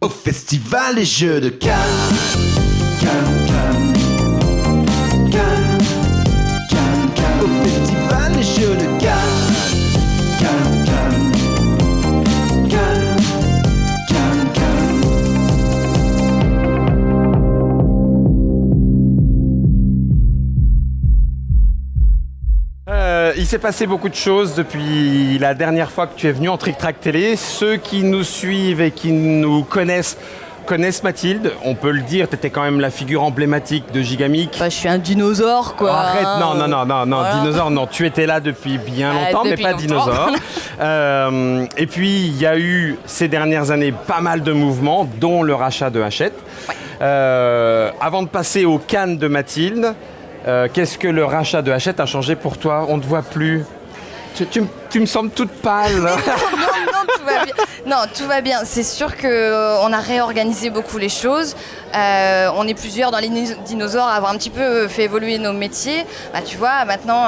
au festival des Jeux de Cannes. Cannes. Au festival des Jeux de Cannes. Il s'est passé beaucoup de choses depuis la dernière fois que tu es venu en Trick Track Télé. Ceux qui nous suivent et qui nous connaissent Mathilde, on peut le dire, tu étais quand même la figure emblématique de Gigamic. Bah, je suis un dinosaure, quoi. Arrête, non, Voilà. dinosaure, non, tu étais là depuis bien longtemps, mais depuis pas longtemps. dinosaure. Et puis, il y a eu ces dernières années pas mal de mouvements, dont le rachat de Hachette. Ouais. Avant de passer au Cannes de Mathilde, qu'est-ce que le rachat de Hachette a changé pour toi? On ne te voit plus. Tu me sembles toute pâle. non, tout va bien. Non, tout va bien. C'est sûr qu'on a réorganisé beaucoup les choses. On est plusieurs dans les dinosaures à avoir un petit peu fait évoluer nos métiers. Bah, tu vois, maintenant,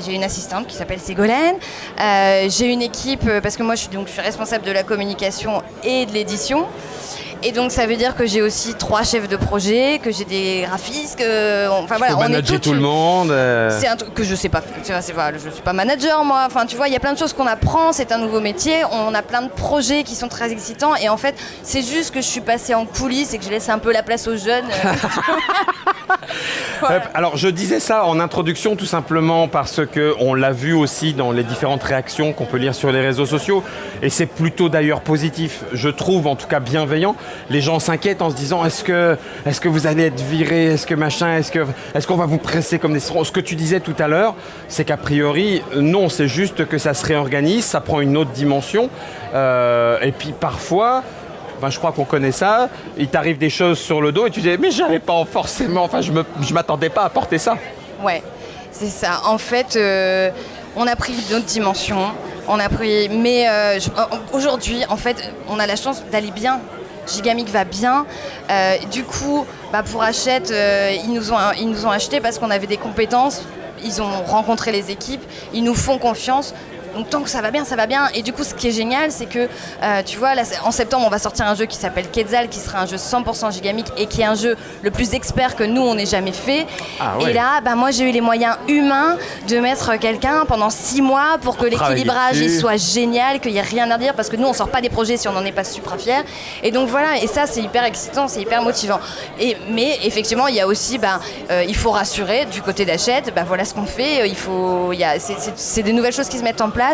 j'ai une assistante qui s'appelle Ségolène. J'ai une équipe, parce que moi, je suis responsable de la communication et de l'édition. Et donc ça veut dire que j'ai aussi 3 chefs de projet, que j'ai des graphistes, Enfin, voilà, on manager tout le monde. C'est un truc que je sais pas. Tu vois, je suis pas manager moi. Enfin, tu vois, il y a plein de choses qu'on apprend. C'est un nouveau métier. On a plein de projets qui sont très excitants. Et en fait, c'est juste que je suis passée en coulisses et que je laisse un peu la place aux jeunes. Voilà. Alors je disais ça en introduction tout simplement parce qu'on l'a vu aussi dans les différentes réactions qu'on peut lire sur les réseaux sociaux et c'est plutôt d'ailleurs positif, je trouve en tout cas bienveillant. Les gens s'inquiètent en se disant est-ce que vous allez être viré, est-ce que machin, est-ce qu'on va vous presser comme des citrons. Ce que tu disais tout à l'heure, c'est qu'a priori non, c'est juste que ça se réorganise, ça prend une autre dimension et puis parfois... Enfin, je crois qu'on connaît ça. Il t'arrive des choses sur le dos et tu dis mais j'avais pas forcément. Enfin, je m'attendais pas à porter ça. Ouais, c'est ça. En fait, on a pris d'autres dimensions. Mais aujourd'hui, en fait, on a la chance d'aller bien. Gigamic va bien. Du coup, pour Hachette, ils nous ont acheté parce qu'on avait des compétences. Ils ont rencontré les équipes. Ils nous font confiance. Donc tant que ça va bien, ça va bien. Et du coup, ce qui est génial, c'est que, tu vois, là, en septembre, on va sortir un jeu qui s'appelle Quetzal, qui sera un jeu 100% Gigamic et qui est un jeu le plus expert que nous, on ait jamais fait. Ah ouais. Et là, moi, j'ai eu les moyens humains de mettre quelqu'un pendant 6 mois pour que l'équilibrage il soit génial, qu'il n'y ait rien à dire, parce que nous, on sort pas des projets si on n'en est pas super fiers. Et donc voilà, et ça, c'est hyper excitant, c'est hyper motivant. Mais effectivement, il y a aussi, il faut rassurer du côté d'Hachette, voilà ce qu'on fait, c'est des nouvelles choses qui se mettent en place.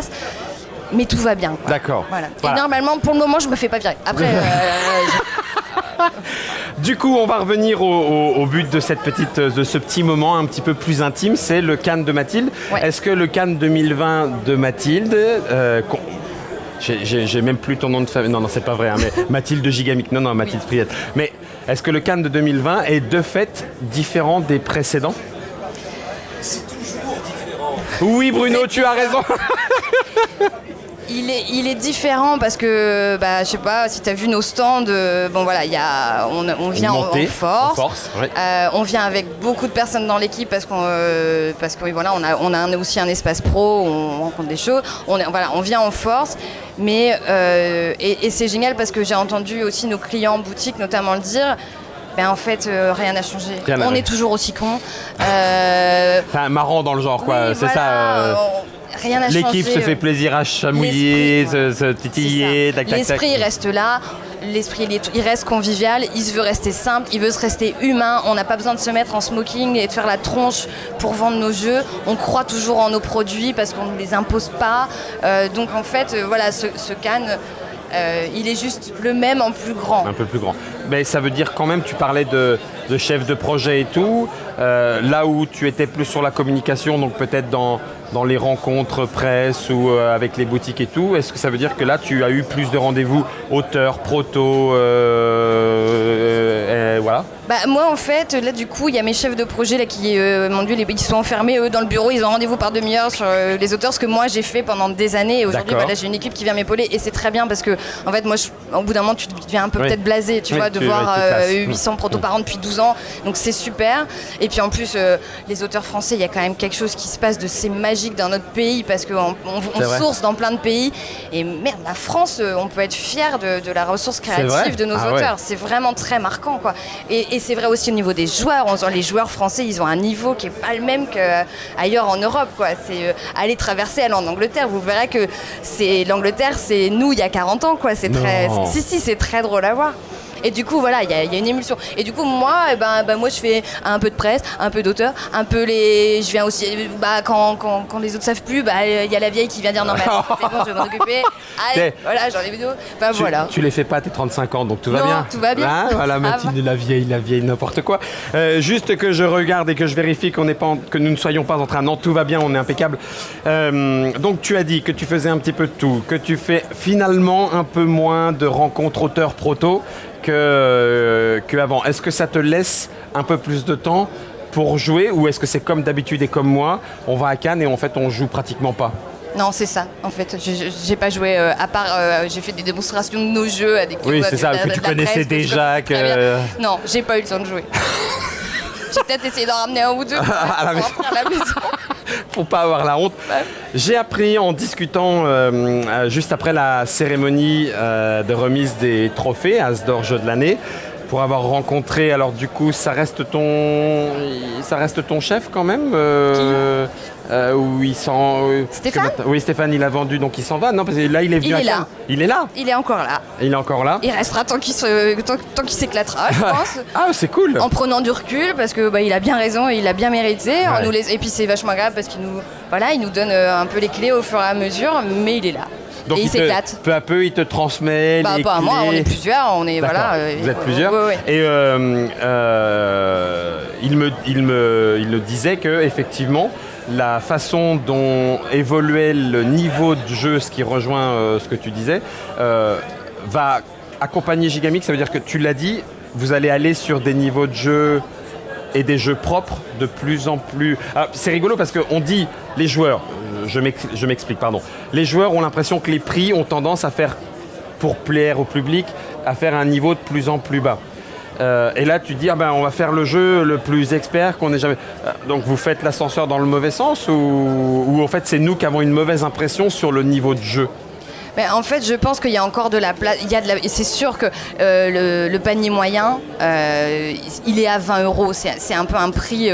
Mais tout va bien. Quoi. D'accord. Voilà. Et normalement, pour le moment, je me fais pas virer. Après, Du coup, on va revenir au but de ce petit moment un petit peu plus intime, c'est le Cannes de Mathilde. Ouais. Est-ce que le Cannes 2020 de Mathilde, j'ai même plus ton nom de famille, non, c'est pas vrai, hein, mais Mathilde de Gigamic, non, Mathilde Priette. Mais est-ce que le Cannes de 2020 est de fait différent des précédents? C'est toujours différent. Oui, Bruno, tu as raison. Il est différent parce que, je sais pas, si tu as vu nos stands, on vient en force. Ouais. On vient avec beaucoup de personnes dans l'équipe parce qu'on on a aussi un espace pro où on rencontre des choses. On vient en force. Mais, et c'est génial parce que j'ai entendu aussi nos clients en boutique notamment le dire. En fait, rien n'a changé. On est toujours aussi cons. Enfin, marrant dans le genre, quoi. Oui, c'est voilà, ça. Rien n'a changé. L'équipe se fait plaisir à chamouiller, se titiller, tac. L'esprit reste là. L'esprit, il reste convivial. Il se veut rester simple. Il veut se rester humain. On n'a pas besoin de se mettre en smoking et de faire la tronche pour vendre nos jeux. On croit toujours en nos produits parce qu'on ne les impose pas. Donc en fait, ce Cannes. Il est juste le même en plus grand. Un peu plus grand. Mais ça veut dire quand même, tu parlais de chef de projet et tout, là où tu étais plus sur la communication, donc peut-être dans les rencontres presse ou avec les boutiques et tout, est-ce que ça veut dire que là tu as eu plus de rendez-vous auteurs, proto, voilà. Bah, moi, en fait, là, du coup, il y a mes chefs de projet là, qui, mon Dieu, ils sont enfermés, eux, dans le bureau. Ils ont rendez-vous par demi-heure sur les auteurs, ce que moi, j'ai fait pendant des années. Et aujourd'hui, D'accord. voilà, j'ai une équipe qui vient m'épauler. Et c'est très bien parce que, en fait, moi, au bout d'un moment, tu deviens un peu Oui. peut-être blasé, tu Oui, vois, de tu- voir ouais, tu tasses. 800 protos par an depuis 12 ans. Donc, c'est super. Et puis, en plus, les auteurs français, il y a quand même quelque chose qui se passe de c'est magique dans notre pays parce qu'on C'est vrai. source dans plein de pays. Et merde, la France, on peut être fier de la ressource vrai créative de nos Ah ouais. auteurs. C'est vraiment très marquant, quoi. Et c'est vrai aussi au niveau des joueurs. Les joueurs français, ils ont un niveau qui est pas le même qu'ailleurs en Europe, quoi. C'est aller traverser, aller en Angleterre. Vous verrez que l'Angleterre, c'est nous il y a 40 ans, quoi. C'est Non. très, si, c'est très drôle à voir. Et du coup, voilà, il y a une émulsion. Et du coup, moi, moi, je fais un peu de presse, un peu d'auteur, un peu je viens aussi, quand les autres savent plus, il y a la vieille qui vient dire non, mais attends, c'est bon, je vais m'en occuper. Allez, voilà, genre les vidéos. Voilà. Tu les fais pas à tes 35 ans, donc tout va Non, bien. tout va bien. Hein, voilà, Ça Mathilde, la vieille, n'importe quoi. Juste que je regarde et que je vérifie que nous ne soyons pas en train. Non, tout va bien, on est impeccable. Donc tu as dit que tu faisais un petit peu de tout, que tu fais finalement un peu moins de rencontres auteurs-proto qu'avant. Est-ce que ça te laisse un peu plus de temps pour jouer ou est-ce que c'est comme d'habitude et comme moi, on va à Cannes et en fait on joue pratiquement pas? Non, c'est ça, en fait. J'ai pas joué, à part, j'ai fait des démonstrations de nos jeux à des Oui, c'est ça, que tu connaissais déjà. Non, j'ai pas eu le temps de jouer. J'ai peut-être essayé d'en ramener un ou deux À la pour rentrer à la maison. Pour pas avoir la honte. Ouais. J'ai appris en discutant juste après la cérémonie de remise des trophées As d'or jeu de l'année, pour avoir rencontré, alors du coup, ça reste ton chef quand même où il s'en... Stéphane ? Oui, Stéphane, il a vendu, donc il s'en va. Non, parce que là, il est venu Il à est là. Cannes. Il est là. Il est encore là. Il est encore là. Il restera tant qu'il s'éclatera, je pense. Ah, c'est cool. En prenant du recul, parce que il a bien raison, il a bien mérité. Ouais. Et puis c'est vachement agréable parce qu'il nous donne un peu les clés au fur et à mesure, mais il est là. Donc et il s'éclate. Peu à peu, il te transmet les Pas clés. moi, on est plusieurs, on est D'accord. voilà. Vous êtes plusieurs. Ouais. Et il me disait que effectivement, la façon dont évoluait le niveau de jeu, ce qui rejoint ce que tu disais, va accompagner Gigamix. Ça veut dire que tu l'as dit, vous allez aller sur des niveaux de jeu et des jeux propres de plus en plus. Ah, c'est rigolo parce qu'on dit les joueurs. Je m'explique, pardon. Les joueurs ont l'impression que les prix ont tendance à faire, pour plaire au public, à faire un niveau de plus en plus bas. Et là, tu dis, on va faire le jeu le plus expert qu'on ait jamais... Donc, vous faites l'ascenseur dans le mauvais sens ou en fait, c'est nous qui avons une mauvaise impression sur le niveau de jeu? Mais en fait, je pense qu'il y a encore de la place. C'est sûr que le panier moyen, il est à 20 €. C'est un peu un prix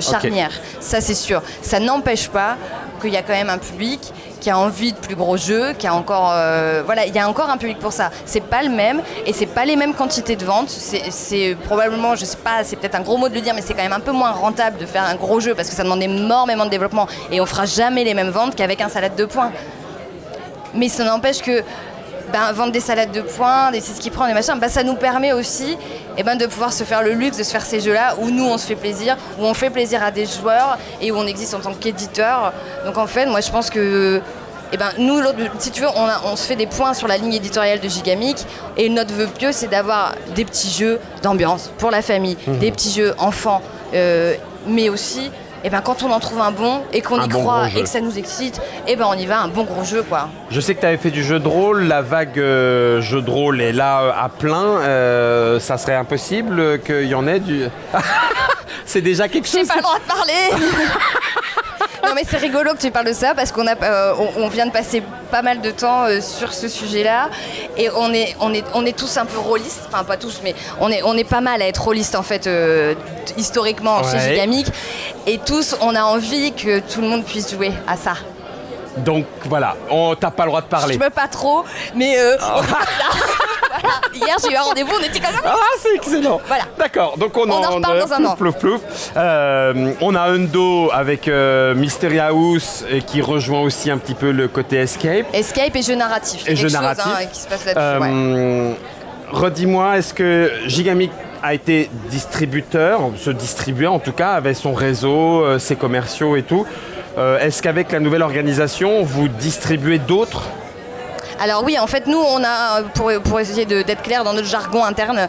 charnière. Okay. Ça, c'est sûr. Ça n'empêche pas qu'il y a quand même un public qui a envie de plus gros jeux, qui a encore, il y a encore un public pour ça. C'est pas le même et c'est pas les mêmes quantités de ventes. C'est probablement, je sais pas, c'est peut-être un gros mot de le dire, mais c'est quand même un peu moins rentable de faire un gros jeu parce que ça demande énormément de développement et on fera jamais les mêmes ventes qu'avec un salade de poing. Mais ça n'empêche que vendre des salades de poing, des c'est ce qui prend, des machins, ça nous permet aussi de pouvoir se faire le luxe de se faire ces jeux-là où nous on se fait plaisir, où on fait plaisir à des joueurs et où on existe en tant qu'éditeur. Donc en fait, moi je pense que nous, si tu veux, on se fait des points sur la ligne éditoriale de Gigamix et notre vœu pieux, c'est d'avoir des petits jeux d'ambiance pour la famille, des petits jeux enfants, mais aussi... quand on en trouve un bon et qu'on y croit et que ça nous excite, on y va, un bon gros jeu, quoi. Je sais que tu avais fait du jeu de rôle, la vague jeu de rôle est là à plein. Ça serait impossible qu'il y en ait du... C'est déjà quelque chose. J'ai pas le droit de parler. Non mais c'est rigolo que tu parles de ça parce qu'on on vient de passer pas mal de temps sur ce sujet-là et on est tous un peu rôlistes, enfin pas tous mais on est pas mal à être rôlistes en fait historiquement chez Gigamix et tous on a envie que tout le monde puisse jouer à ça. Donc voilà, t'as pas le droit de parler. Je peux pas trop, mais on fait ça. Voilà. Hier j'ai eu un rendez-vous, on était comme ça. Ah c'est excellent. Voilà. D'accord, donc on en reparle dans un an. Plouf. On a Undo avec Mystery House qui rejoint aussi un petit peu le côté escape. Escape et jeu narratif. Et jeu narratif. Qui se passe là-dessus. Redis-moi, est-ce que Gigamix a été distributeur, se distribuait en tout cas, avec son réseau, ses commerciaux et tout. Est-ce qu'avec la nouvelle organisation, vous distribuez d'autres ? Alors oui, en fait, nous, on a, pour essayer d'être clair dans notre jargon interne,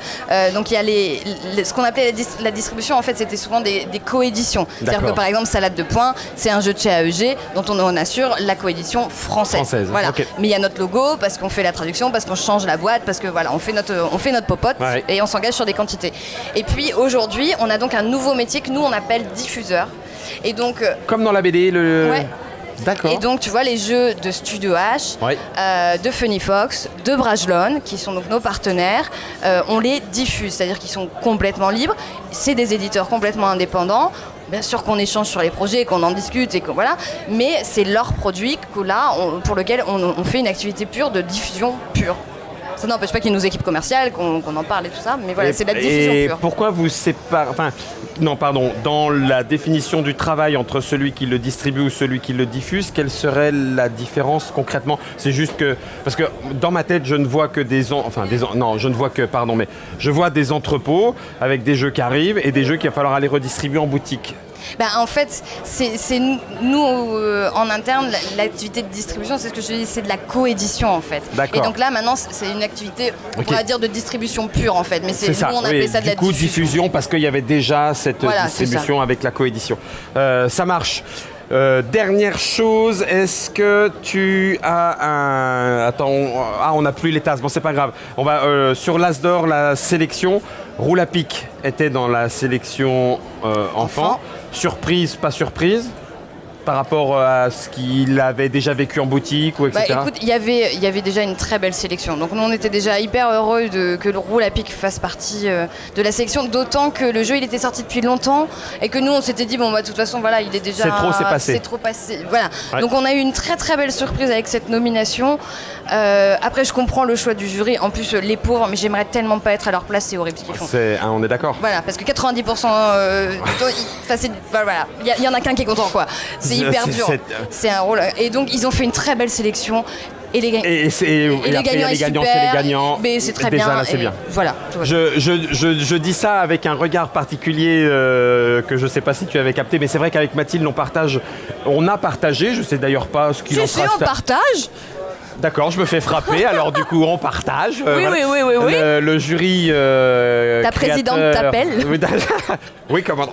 donc il y a ce qu'on appelait la distribution, en fait, c'était souvent des coéditions. C'est-à-dire que, par exemple, Salade de Poing, c'est un jeu de chez AEG dont on assure la coédition française. Voilà. Okay. Mais il y a notre logo, parce qu'on fait la traduction, parce qu'on change la boîte, parce que voilà, on fait notre popote et on s'engage sur des quantités. Et puis aujourd'hui, on a donc un nouveau métier que nous, on appelle diffuseur. Et donc, comme dans la BD, Ouais. D'accord. Et donc, tu vois, les jeux de Studio H, de Funny Fox, de Brajlon, qui sont donc nos partenaires, on les diffuse, c'est-à-dire qu'ils sont complètement libres. C'est des éditeurs complètement indépendants. Bien sûr qu'on échange sur les projets, qu'on en discute, et voilà, mais c'est leur produit pour lequel on fait une activité pure de diffusion pure. Ça n'empêche pas qu'il y ait nos équipes commerciales, qu'on en parle et tout ça, mais voilà, c'est de la diffusion et pure. Pourquoi vous séparez... dans la définition du travail entre celui qui le distribue ou celui qui le diffuse, quelle serait la différence concrètement? C'est juste que... Parce que dans ma tête, je ne vois que je vois des entrepôts avec des jeux qui arrivent et des jeux qu'il va falloir aller redistribuer en boutique. En fait, c'est nous, en interne, l'activité de distribution, c'est ce que je dis, c'est de la coédition en fait. D'accord. Et donc là, maintenant, c'est une activité, on pourrait dire, de distribution pure en fait. Mais nous, on appelait ça de la diffusion parce qu'il y avait déjà cette distribution avec la coédition. Ça marche. Dernière chose, est-ce que tu as un... Attends, on n'a plus les tasses, bon c'est pas grave. On va sur l'As d'or, la sélection. Roule à pic était dans la sélection enfant. Surprise, pas surprise par rapport à ce qu'il avait déjà vécu en boutique ou etc. Écoute, il y avait déjà une très belle sélection. Donc nous, on était déjà hyper heureux que le Roule à pic fasse partie de la sélection, d'autant que le jeu, il était sorti depuis longtemps et que nous, on s'était dit, de toute façon, voilà, il est déjà... C'est trop passé. Voilà. Ouais. Donc on a eu une très très belle surprise avec cette nomination. Après, je comprends le choix du jury. En plus, les pauvres, mais j'aimerais tellement pas être à leur place, c'est horrible ce qu'ils font. On est d'accord. Voilà, parce que 90% du temps, voilà, il y en a qu'un qui est content, quoi. C'est hyper dur. C'est un rôle. Et donc, ils ont fait une très belle sélection. Et les gagnants, c'est les gagnants. Mais c'est très bien. Là, c'est bien. Voilà. Je dis ça avec un regard particulier que je ne sais pas si tu avais capté, mais c'est vrai qu'avec Mathilde, on a partagé. Je ne sais d'ailleurs pas ce qu'il en sera. On partage. D'accord, je me fais frapper, alors du coup on partage. Oui. Le jury. Ta présidente t'appelle. Oui, comment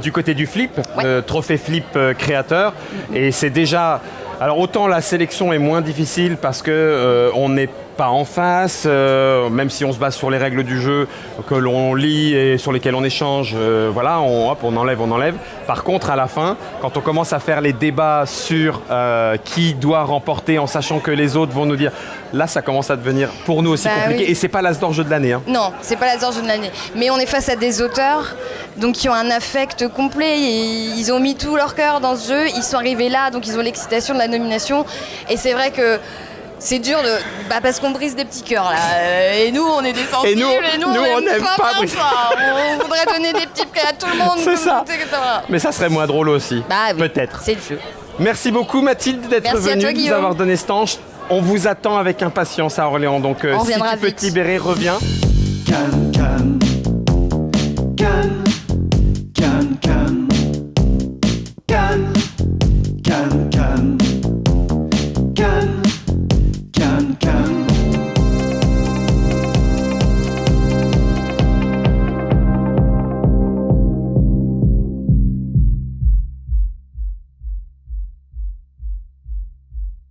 du côté du Flip, le trophée Flip créateur. Et c'est déjà. Alors autant la sélection est moins difficile parce que on n'est pas en face, même si on se base sur les règles du jeu que l'on lit et sur lesquelles on échange, on enlève. Par contre, à la fin, quand on commence à faire les débats sur qui doit remporter en sachant que les autres vont nous dire, là ça commence à devenir pour nous aussi compliqué. Oui. Et c'est pas l'As d'or jeu de l'année. Non, c'est pas l'As d'or jeu de l'année. Mais on est face à des auteurs qui ont un affect complet. Ils ont mis tout leur cœur dans ce jeu. Ils sont arrivés là, donc ils ont l'excitation de la nomination. Et c'est vrai que c'est dur parce qu'on brise des petits cœurs là. Et nous on est des sensibles et nous on n'aime pas briser. On voudrait donner des petits prix à tout le monde. C'est ça. Mais ça serait moins drôle aussi. Peut-être. C'est le jeu. Merci beaucoup Mathilde d'être venue, de nous avoir donné ce temps. On vous attend avec impatience à Orléans. Donc si tu peux te libérer, reviens. Calme.